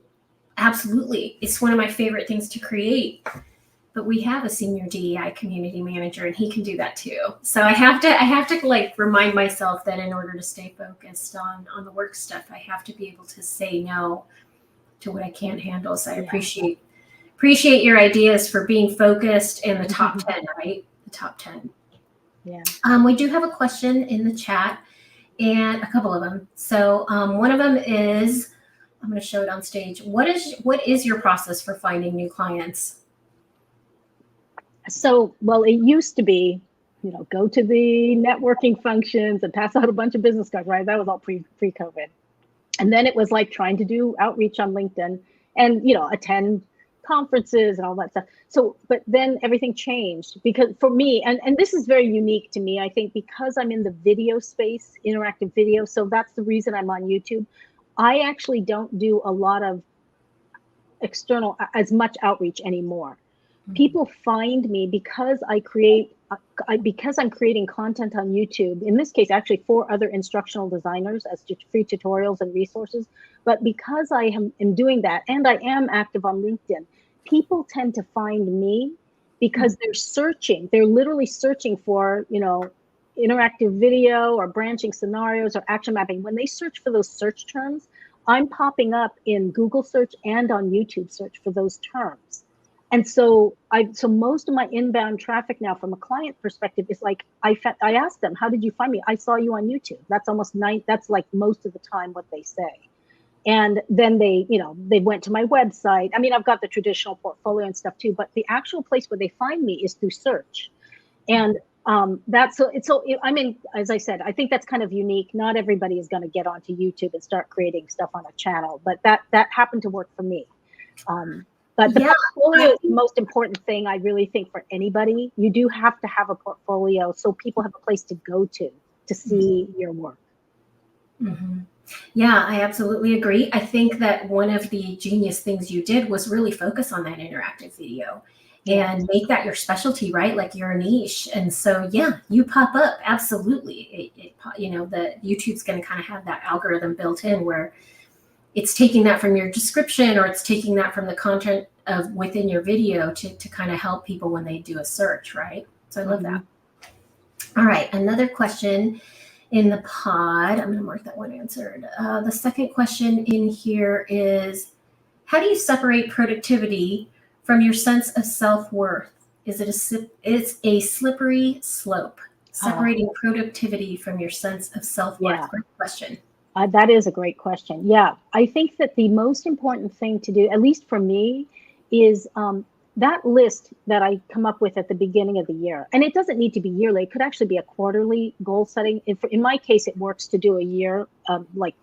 absolutely. It's one of my favorite things to create. But we have a senior DEI community manager, and he can do that too. So I have to like remind myself that in order to stay focused on the work stuff, I have to be able to say no to what I can't handle. So I appreciate your ideas for being focused in the top 10, right? The top 10. Yeah. We do have a question in the chat, and a couple of them. So one of them is, I'm going to show it on stage. What is your process for finding new clients? So, well, it used to be, go to the networking functions and pass out a bunch of business cards, right? That was all pre-COVID. And then it was like trying to do outreach on LinkedIn and, attend conferences and all that stuff. So, but then everything changed because for me, and this is very unique to me, I think because I'm in the video space, interactive video. So that's the reason I'm on YouTube. I actually don't do a lot of external, as much outreach anymore. People find me because because I'm creating content on YouTube, in this case, actually for other instructional designers as free tutorials and resources. But because I am doing that and I am active on LinkedIn, people tend to find me because they're literally searching for, interactive video or branching scenarios or action mapping. When they search for those search terms, I'm popping up in Google search and on YouTube search for those terms. And so most of my inbound traffic now from a client perspective is like, I asked them, how did you find me? I saw you on YouTube. That's that's like most of the time what they say. And then they went to my website. I mean, I've got the traditional portfolio and stuff too, but the actual place where they find me is through search. And I mean, as I said, I think that's kind of unique. Not everybody is going to get onto YouTube and start creating stuff on a channel, but that happened to work for me. But the portfolio is the most important thing, I really think, for anybody. You do have to have a portfolio so people have a place to go to see your work. Mm-hmm. Yeah, I absolutely agree. I think that one of the genius things you did was really focus on that interactive video and make that your specialty, right? Like your niche. And so, yeah, you pop up. Absolutely. The YouTube's going to kind of have that algorithm built in where it's taking that from your description or it's taking that from the content of within your video to kind of help people when they do a search, right? So I love that. All right, another question in the pod. I'm going to mark that one answered. The second question in here is, how do you separate productivity from your sense of self-worth? It's a slippery slope. Separating productivity from your sense of self-worth. Yeah. Great question. That is a great question. Yeah, I think that the most important thing to do, at least for me, is that list that I come up with at the beginning of the year. And it doesn't need to be yearly. It could actually be a quarterly goal setting. In my case, it works to do a year,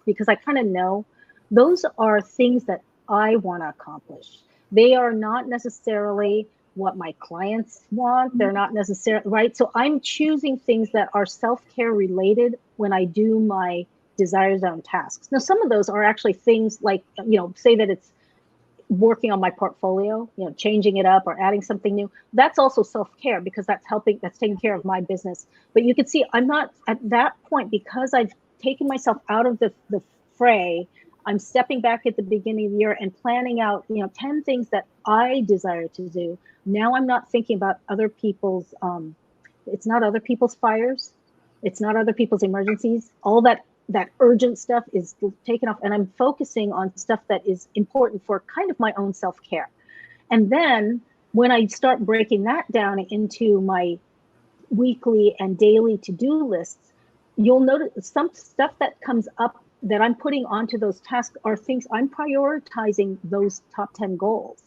because I kind of know those are things that I want to accomplish. They are not necessarily what my clients want. They're not necessarily, right? So I'm choosing things that are self-care related when I do my desired zone tasks. Now, some of those are actually things like, say that it's working on my portfolio, changing it up or adding something new. That's also self-care because that's taking care of my business. But you can see I'm not at that point because I've taken myself out of the fray. I'm stepping back at the beginning of the year and planning out, 10 things that I desire to do. Now I'm not thinking about other people's, it's not other people's fires. It's not other people's emergencies. All that urgent stuff is taken off, and I'm focusing on stuff that is important for kind of my own self-care. And then when I start breaking that down into my weekly and daily to-do lists, you'll notice some stuff that comes up that I'm putting onto those tasks are things I'm prioritizing those top 10 goals.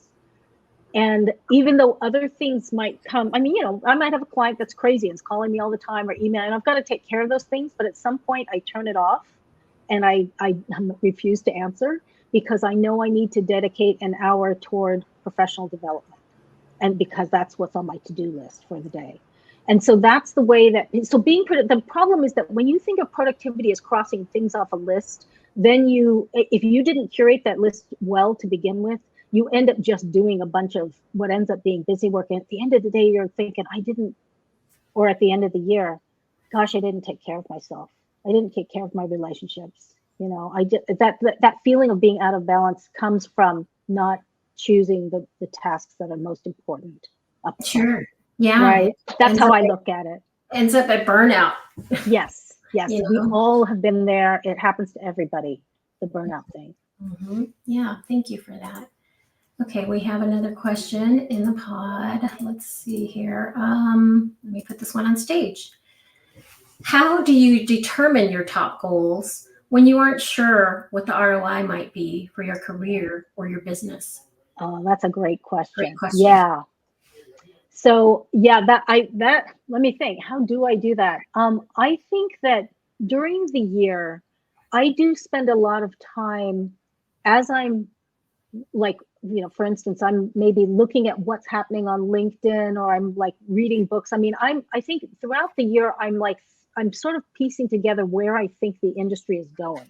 And even though other things might come, I mean, I might have a client that's crazy and is calling me all the time or email, and I've got to take care of those things. But at some point I turn it off and I refuse to answer, because I know I need to dedicate an hour toward professional development. And because that's what's on my to-do list for the day. And so that's the way that, so the problem is that when you think of productivity as crossing things off a list, then if you didn't curate that list well to begin with, you end up just doing a bunch of what ends up being busy work. And at the end of the day, you're thinking, or at the end of the year, gosh, I didn't take care of myself. I didn't take care of my relationships. That feeling of being out of balance comes from not choosing the tasks that are most important up front. Sure. Yeah. Right. That's how I look at it. Ends up at burnout. Yes. We all have been there. It happens to everybody, the burnout thing. Mm-hmm. Yeah. Thank you for that. Okay, we have another question in the pod. Let's see here. Let me put this one on stage. How do you determine your top goals when you aren't sure what the ROI might be for your career or your business? Oh, that's a great question. Great question. Yeah. So let me think. How do I do that? I think that during the year, I do spend a lot of time as I'm like, for instance, I'm maybe looking at what's happening on LinkedIn, or I'm like reading books. I mean, I think throughout the year, I'm sort of piecing together where I think the industry is going.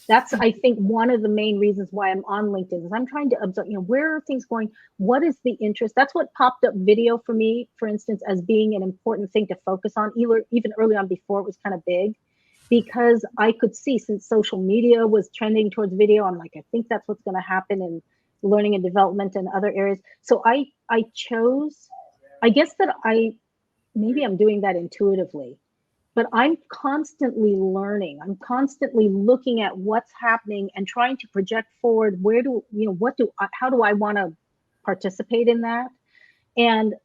That's, I think, one of the main reasons why I'm on LinkedIn, is I'm trying to observe, where are things going? What is the interest? That's what popped up video for me, for instance, as being an important thing to focus on, even early on before it was kind of big, because I could see, since social media was trending towards video, I'm like, I think that's what's going to happen in learning and development and other areas. So I chose, I guess that maybe I'm doing that intuitively, but I'm constantly learning. I'm constantly looking at what's happening and trying to project forward. How do I want to participate in that? And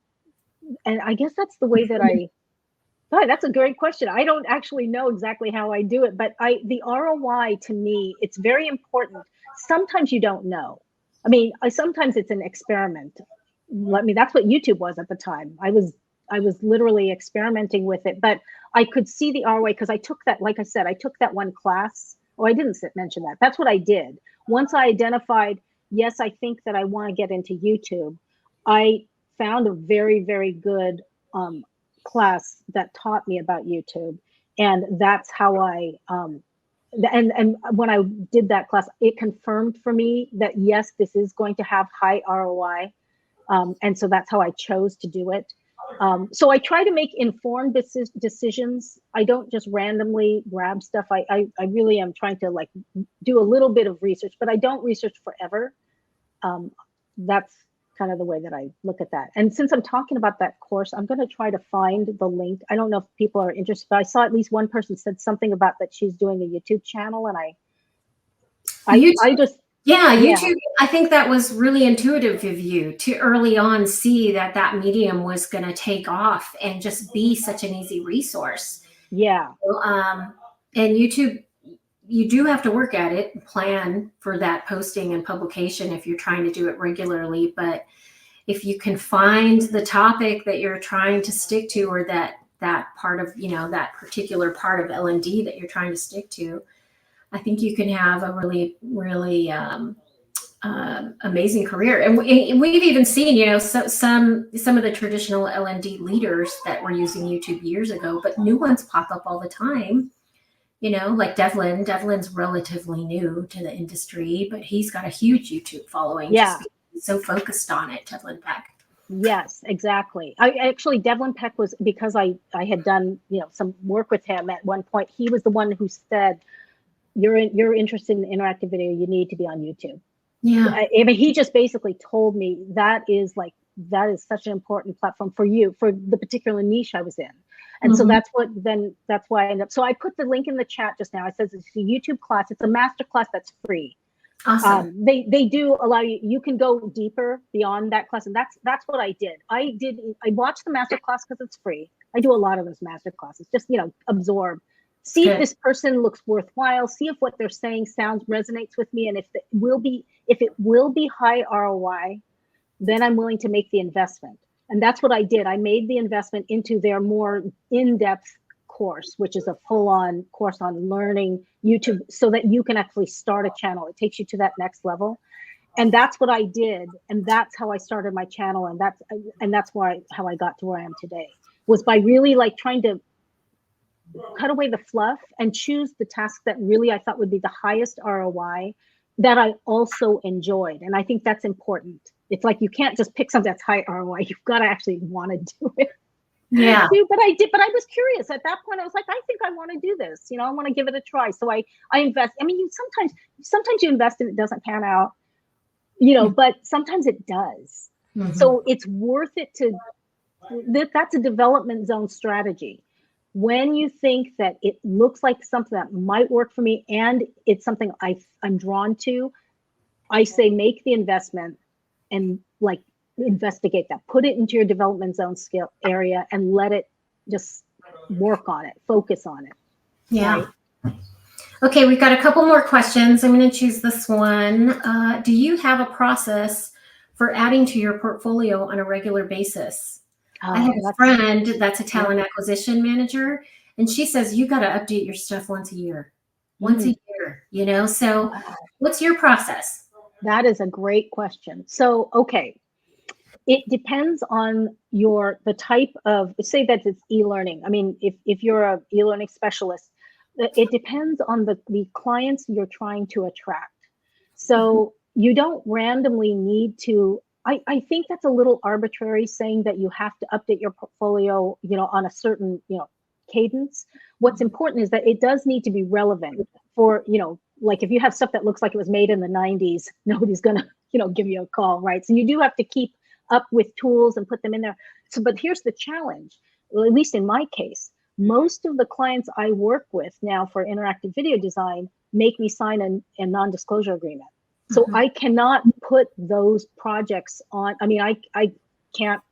I guess that's the way that that's a great question. I don't actually know exactly how I do it, but the ROI, to me, it's very important. Sometimes you don't know. I mean, sometimes it's an experiment. That's what YouTube was at the time. I was literally experimenting with it, but I could see the ROI because I took that, like I said, I took that one class. Oh, I didn't mention that. That's what I did. Once I identified, yes, I think that I want to get into YouTube, I found a very, very good class that taught me about YouTube. And that's how and when I did that class, it confirmed for me that, yes, this is going to have high ROI. And so that's how I chose to do it. So I try to make informed decisions. I don't just randomly grab stuff. I really am trying to do a little bit of research, but I don't research forever. That's kind of the way that I look at that. And since I'm talking about that course, I'm going to try to find the link. I don't know if people are interested, but I saw at least one person said something about that she's doing a YouTube channel, and YouTube. I think that was really intuitive of you to early on see that medium was going to take off and just be such an easy resource. Yeah. And YouTube, you do have to work at it and plan for that posting and publication if you're trying to do it regularly. But if you can find the topic that you're trying to stick to, or that part of, that particular part of L&D that you're trying to stick to, I think you can have a really, really amazing career. And we've even seen, some of the traditional L&D leaders that were using YouTube years ago, but new ones pop up all the time. Like Devlin. Devlin's relatively new to the industry, but he's got a huge YouTube following. Yeah. Just he's so focused on it, Devlin Peck. Yes, exactly. Devlin Peck was, because I had done, some work with him at one point. He was the one who said, you're interested in interactive video, you need to be on YouTube. Yeah. I mean, he just basically told me that is such an important platform for you, for the particular niche I was in. And so that's why I ended up. So I put the link in the chat just now. It says it's a YouTube class. It's a master class that's free. Awesome. They do allow you can go deeper beyond that class. And that's what I did. I watched the master class because it's free. I do a lot of those master classes, just, absorb, see if this person looks worthwhile, see if what they're saying resonates with me. And if it will be high ROI, then I'm willing to make the investment. And that's what I did. I made the investment into their more in-depth course, which is a full-on course on learning YouTube so that you can actually start a channel. It takes you to that next level. And that's what I did. And that's how I started my channel. And that's why how I got to where I am today, was by really like trying to cut away the fluff and choose the task that really I thought would be the highest ROI that I also enjoyed. And I think that's important. It's like you can't just pick something that's high ROI. You've got to actually want to do it. Yeah. But I did, but I was curious at that point. I was like, I think I want to do this. You know, I want to give it a try. So I invest. I mean, sometimes you invest and it doesn't pan out, you know, but sometimes it does. Mm-hmm. So it's worth it that's a development zone strategy. When you think that it looks like something that might work for me and it's something I'm drawn to, I say make the investment and like investigate that. Put it into your development zone skill area and let it just work on it, focus on it. Yeah. Right? Okay, we've got a couple more questions. I'm going to choose this one. Do you have a process for adding to your portfolio on a regular basis? I have a friend that's a talent acquisition manager, and she says you got to update your stuff once a year, you know? So what's your process? That is a great question. So, okay. It depends on the type of, say that it's e-learning. I mean, if you're a e-learning specialist, it depends on the clients you're trying to attract. So you don't randomly need to, I think that's a little arbitrary saying that you have to update your portfolio, you know, on a certain, you know, cadence. What's important is that it does need to be relevant for, you know, like if you have stuff that looks like it was made in the 90s, nobody's gonna, you know, give you a call, right? So you do have to keep up with tools and put them in there. So, but here's the challenge, well, at least in my case, most of the clients I work with now for interactive video design make me sign a non-disclosure agreement. So I cannot put those projects on, I mean, I can't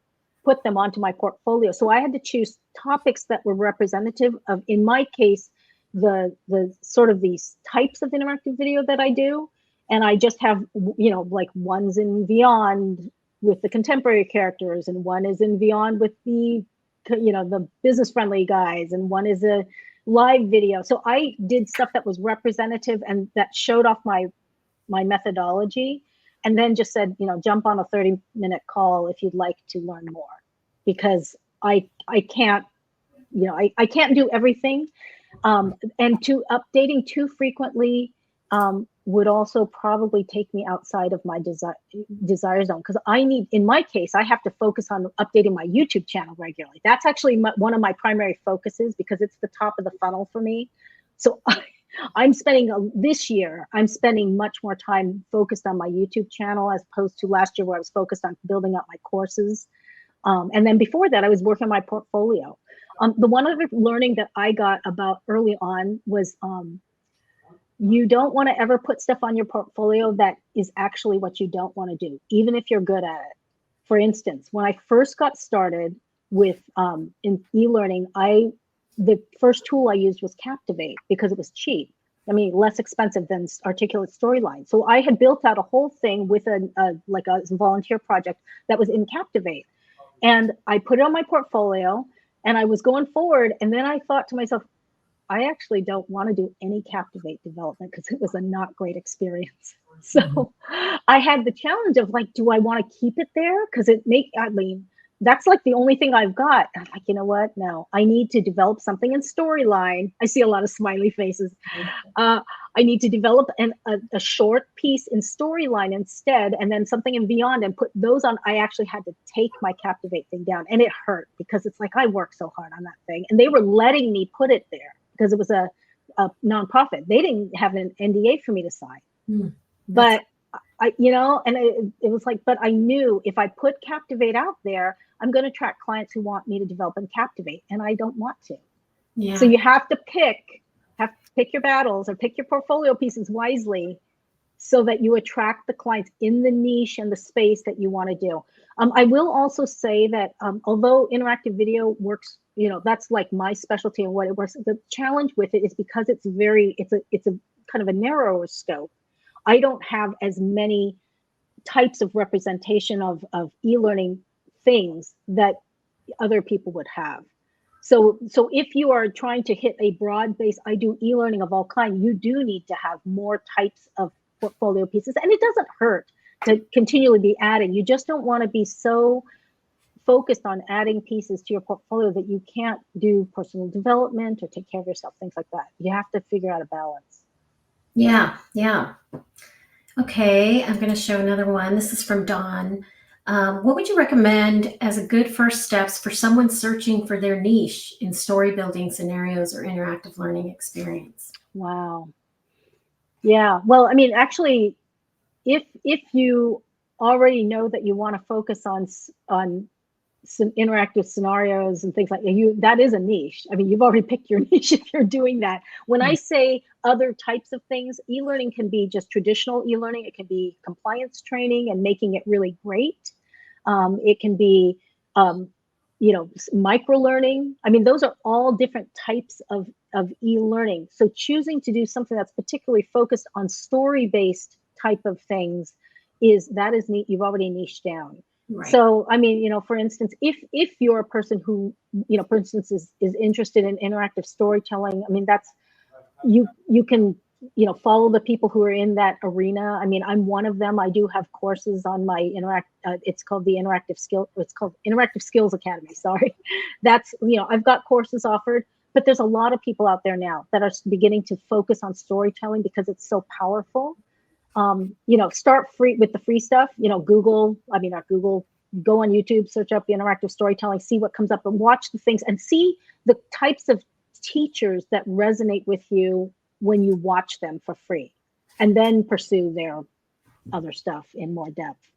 put them onto my portfolio. So I had to choose topics that were representative of, in my case, the sort of these types of interactive video that I do. And I just have, you know, like one's in Beyond with the contemporary characters, and one is in Beyond with the, you know, the business friendly guys, and one is a live video. So I did stuff that was representative and that showed off my methodology, and then just said, you know, jump on a 30-minute call if you'd like to learn more, because I can't, you know, I can't do everything. And updating too frequently would also probably take me outside of my desire zone, because I need, in my case, I have to focus on updating my YouTube channel regularly. That's actually one of my primary focuses, because it's the top of the funnel for me. So I'm spending this year, I'm spending much more time focused on my YouTube channel as opposed to last year where I was focused on building up my courses. And then before that, I was working on my portfolio. The one other learning that I got about early on was you don't want to ever put stuff on your portfolio that is actually what you don't want to do, even if you're good at it. For instance, when I first got started with in e-learning, the first tool I used was Captivate because it was cheap. I mean, less expensive than Articulate Storyline. So I had built out a whole thing with a volunteer project that was in Captivate. And I put it on my portfolio and I was going forward. And then I thought to myself, I actually don't want to do any Captivate development because it was a not great experience. So I had the challenge of like, do I want to keep it there? Because that's like the only thing I've got. I'm like, you know what? No, I need to develop something in Storyline. I see a lot of smiley faces. I need to develop a short piece in Storyline instead, and then something in Beyond, and put those on. I actually had to take my Captivate thing down, and it hurt because it's like I worked so hard on that thing, and they were letting me put it there because it was a nonprofit. They didn't have an NDA for me to sign, but you know, and it was like, but I knew if I put Captivate out there, I'm going to attract clients who want me to develop and Captivate, and I don't want to. Yeah. So you have to pick your battles or pick your portfolio pieces wisely so that you attract the clients in the niche and the space that you want to do. I will also say that although interactive video works, you know, that's like my specialty and what it works. The challenge with it is because it's a kind of a narrower scope. I don't have as many types of representation of e-learning things that other people would have. So if you are trying to hit a broad base, I do e-learning of all kinds, you do need to have more types of portfolio pieces. And it doesn't hurt to continually be adding. You just don't want to be so focused on adding pieces to your portfolio that you can't do personal development or take care of yourself, things like that. You have to figure out a balance. Yeah, yeah. Okay, I'm going to show another one. This is from Dawn. What would you recommend as a good first steps for someone searching for their niche in story building scenarios or interactive learning experience? Wow. Yeah. Well, I mean, actually, if you already know that you want to focus on some interactive scenarios and things like that, that is a niche. I mean, you've already picked your niche if you're doing that. When I say other types of things, e-learning can be just traditional e-learning. It can be compliance training and making it really great. It can be, micro learning. I mean, those are all different types of e-learning. So choosing to do something that's particularly focused on story-based type of things is neat. You've already niched down. Right. So, I mean, for instance, if you're a person who, for instance, is interested in interactive storytelling, I mean, that's, you can, follow the people who are in that arena. I mean, I'm one of them. I do have courses on my it's called the it's called Interactive Skills Academy. Sorry. That's, I've got courses offered, but there's a lot of people out there now that are beginning to focus on storytelling because it's so powerful. Start free with the free stuff, not Google, go on YouTube, search up the interactive storytelling, see what comes up and watch the things and see the types of teachers that resonate with you when you watch them for free, and then pursue their other stuff in more depth.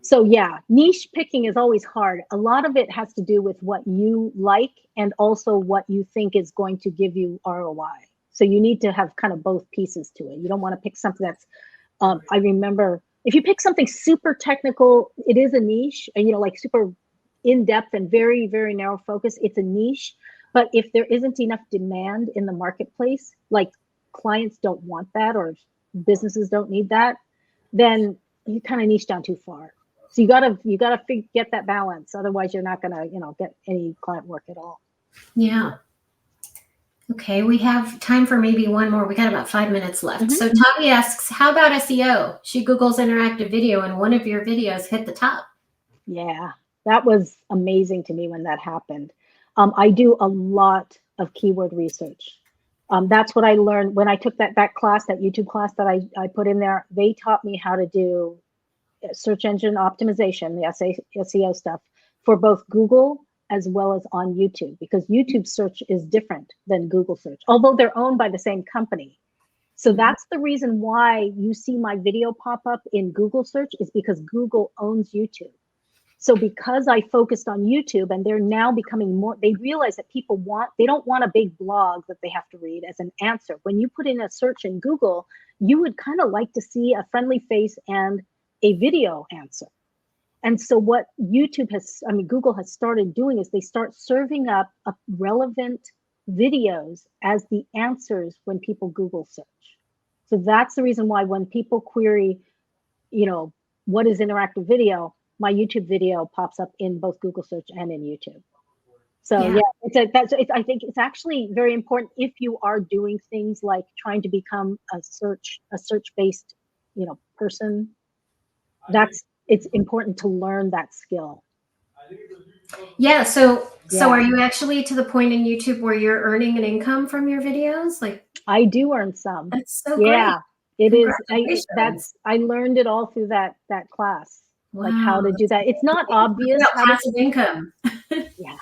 So yeah, niche picking is always hard. A lot of it has to do with what you like and also what you think is going to give you ROI. So you need to have kind of both pieces to it. You don't want to pick something that's, I remember, if you pick something super technical, it is a niche, and like super in-depth and very, very narrow focus, it's a niche. But if there isn't enough demand in the marketplace, like clients don't want that or businesses don't need that, then you kind of niche down too far. So you gotta get that balance. Otherwise you're not gonna, get any client work at all. Yeah. Okay, we have time for maybe one more. We got about 5 minutes left. Mm-hmm. So Tommy asks, how about SEO? She Googles interactive video and one of your videos hit the top. Yeah, that was amazing to me when that happened. I do a lot of keyword research. That's what I learned when I took that class, that YouTube class that I put in there. They taught me how to do search engine optimization, the SEO stuff, for both Google as well as on YouTube, because YouTube search is different than Google search, although they're owned by the same company. So that's the reason why you see my video pop up in Google search, is because Google owns YouTube. So because I focused on YouTube, and they're now becoming more, they realize that they don't want a big blog that they have to read as an answer. When you put in a search in Google, you would kind of like to see a friendly face and a video answer. And so what Google has started doing is they start serving up relevant videos as the answers when people Google search. So that's the reason why when people query, what is interactive video, my YouTube video pops up in both Google search and in YouTube. So yeah, I think it's actually very important if you are doing things like trying to become a search-based, person. It's important to learn that skill. Yeah. So are you actually to the point in YouTube where you're earning an income from your videos? Like, I do earn some. That's so great. Yeah, it is. I learned it all through that class. Wow, like how to do that. It's not obvious. Passive income. Yeah.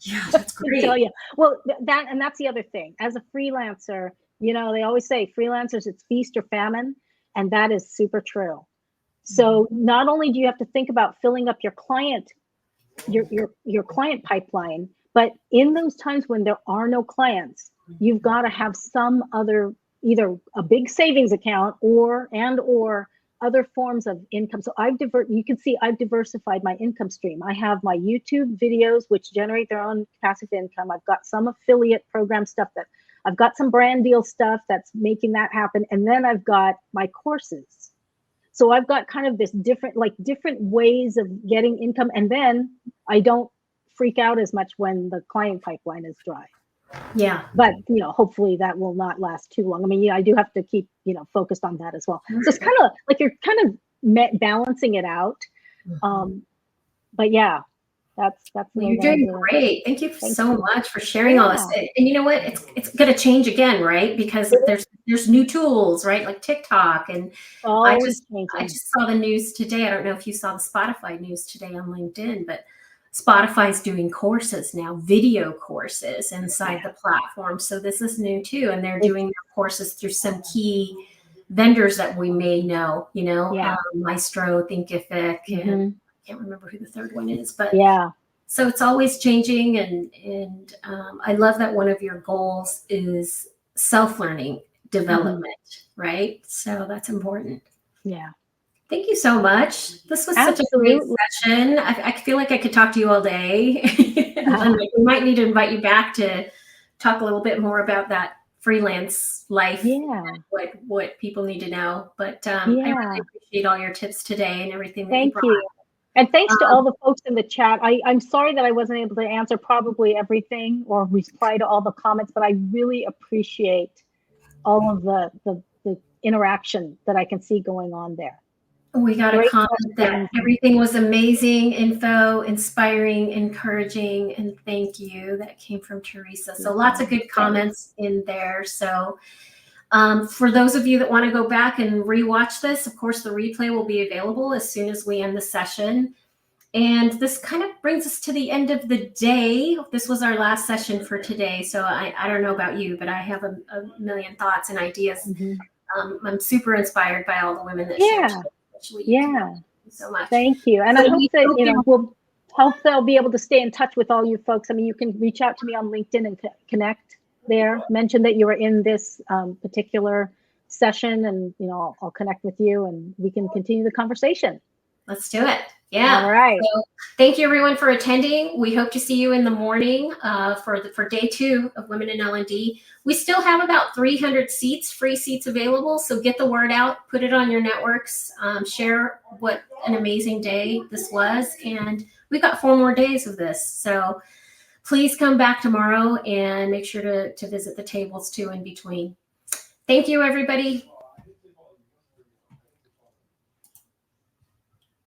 Yeah, that's great. I tell you. Well, that's the other thing. As a freelancer, they always say freelancers, it's feast or famine, and that is super true. So not only do you have to think about filling up your client pipeline, but in those times when there are no clients, you've got to have some other, either a big savings account or other forms of income. So you can see I've diversified my income stream. I have my YouTube videos, which generate their own passive income. I've got some affiliate program stuff I've got some brand deal stuff that's making that happen. And then I've got my courses. So I've got kind of this different ways of getting income, and then I don't freak out as much when the client pipeline is dry. Yeah. But hopefully that will not last too long. I mean, I do have to keep focused on that as well. So it's kind of like you're kind of balancing it out. But yeah, that's you're doing great. Thank you so much for sharing all this. And you know what? It's going to change again, right? Because there's new tools, right? Like TikTok, and I just saw the news today. I don't know if you saw the Spotify news today on LinkedIn, but Spotify's doing courses now, video courses inside the platform. So this is new too, and they're doing their courses through some key vendors that we may know. Maestro, Thinkific, and I can't remember who the third one is, but so it's always changing, and I love that one of your goals is self-learning development, right? So that's important. Yeah. Thank you so much. This was such a great session. I feel like I could talk to you all day. And we might need to invite you back to talk a little bit more about that freelance life, and what people need to know. But I really appreciate all your tips today and everything that you brought. Thank you. And thanks to all the folks in the chat. I'm sorry that I wasn't able to answer probably everything or reply to all the comments, but I really appreciate all of the interaction that I can see going on there. We got a comment that everything was amazing, info, inspiring, encouraging, and thank you. That came from Teresa. So lots of good comments in there. So for those of you that want to go back and rewatch this, of course, the replay will be available as soon as we end the session. And this kind of brings us to the end of the day. This was our last session for today. So I don't know about you, but I have a million thoughts and ideas. I'm super inspired by all the women that shared. Thank you so much. Thank you. And I hope that, we'll they'll be able to stay in touch with all you folks. I mean, you can reach out to me on LinkedIn and connect there. Mention that you were in this particular session, and I'll connect with you and we can continue the conversation. Let's do it. Yeah. All right. So thank you everyone for attending. We hope to see you in the morning for day 2 of Women in L&D. We still have about 300 free seats available. So get the word out, put it on your networks, share what an amazing day this was. And we've got 4 more days of this. So please come back tomorrow and make sure to visit the tables too in between. Thank you, everybody.